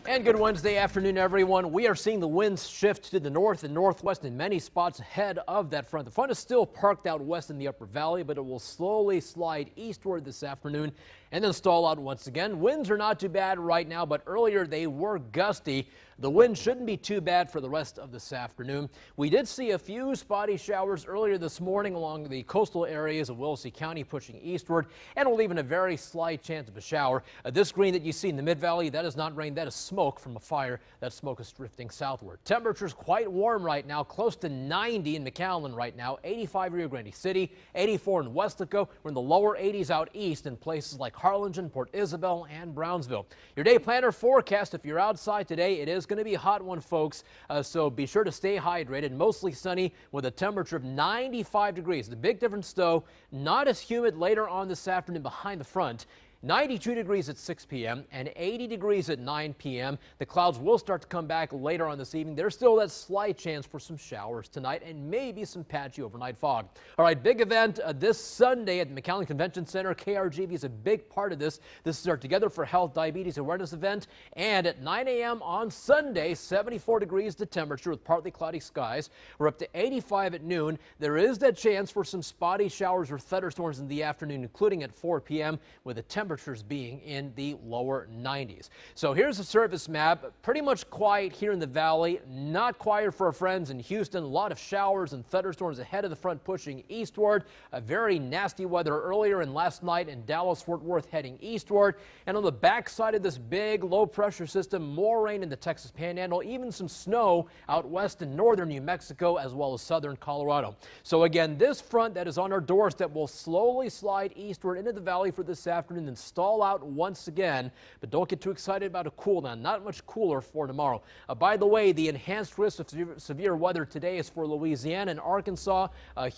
And good Wednesday afternoon, everyone. We are seeing the winds shift to the north and northwest in many spots ahead of that front. The front is still parked out west in the upper valley, but it will slowly slide eastward this afternoon and then stall out once again. Winds are not too bad right now, but earlier they were gusty. The wind shouldn't be too bad for the rest of this afternoon. We did see a few spotty showers earlier this morning along the coastal areas of Willacy County pushing eastward, and will leave in a very slight chance of a shower. This green that you see in the mid-valley, that is not rain, that is smoke from a fire. That smoke is drifting southward. Temperatures quite warm right now, close to 90 in McAllen right now, 85 Rio Grande City, 84 in Weslaco. We're in the lower 80s out east in places like Harlingen, Port Isabel, and Brownsville. Your day planner forecast, if you're outside today, it is going to be a hot one, folks, so be sure to stay hydrated. Mostly sunny with a temperature of 95 degrees. The big difference, though, not as humid later on this afternoon behind the front. 92 degrees at 6 p.m. and 80 degrees at 9 p.m. The clouds will start to come back later on this evening. There's still that slight chance for some showers tonight and maybe some patchy overnight fog. All right, big event this Sunday at the McAllen Convention Center. KRGV is a big part of this. This is our Together for Health Diabetes Awareness event. And at 9 a.m. on Sunday, 74 degrees the temperature with partly cloudy skies. We're up to 85 at noon. There is that chance for some spotty showers or thunderstorms in the afternoon, including at 4 p.m. with a temperature being in the lower 90s. So here's the surface map. Pretty much quiet here in the valley. Not quiet for our friends in Houston. A lot of showers and thunderstorms ahead of the front pushing eastward. A very nasty weather earlier and last night in Dallas, Fort Worth heading eastward. And on the backside of this big low pressure system, more rain in the Texas Panhandle, even some snow out west in northern New Mexico as well as southern Colorado. So again, this front that is on our doorstep will slowly slide eastward into the valley for this afternoon and stall out once again, but don't get too excited about a cool down. Not much cooler for tomorrow. By the way, the enhanced risk of severe weather today is for Louisiana and Arkansas,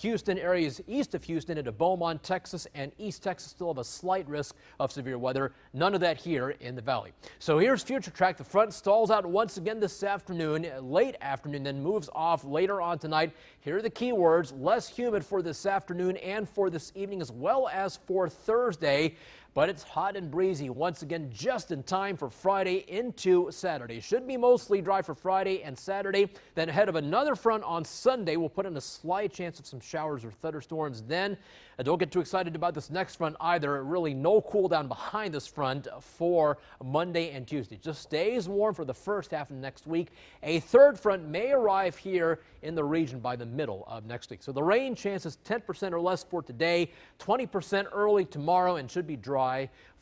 Houston areas east of Houston into Beaumont, Texas, and East Texas still have a slight risk of severe weather. None of that here in the valley. So here's future track. The front stalls out once again this afternoon, late afternoon, then moves off later on tonight. Here are the key words: less humid for this afternoon and for this evening as well as for Thursday. But it's hot and breezy once again just in time for Friday into Saturday. Should be mostly dry for Friday and Saturday. Then ahead of another front on Sunday, we'll put in a slight chance of some showers or thunderstorms. Then don't get too excited about this next front either. Really no cool down behind this front for Monday and Tuesday. Just stays warm for the first half of next week. A third front may arrive here in the region by the middle of next week. So the rain chances 10% or less for today, 20% early tomorrow, and should be dry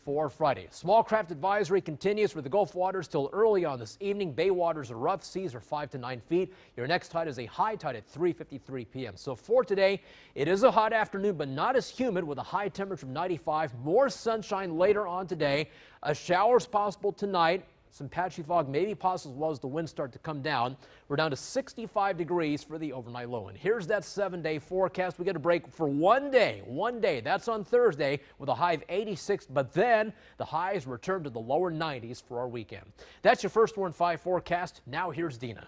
for Friday. Small craft advisory continues for the Gulf waters till early on this evening. Bay waters are rough. Seas are 5 to 9 feet. Your next tide is a high tide at 3:53 p.m. So for today, it is a hot afternoon, but not as humid with a high temperature of 95. More sunshine later on today. Showers possible tonight. Some patchy fog may be possible as well as the winds start to come down. We're down to 65 degrees for the overnight low. And here's that 7-day forecast. We get a break for one day. That's on Thursday with a high of 86. But then the highs return to the lower 90s for our weekend. That's your First Warn 5 forecast. Now here's Dina.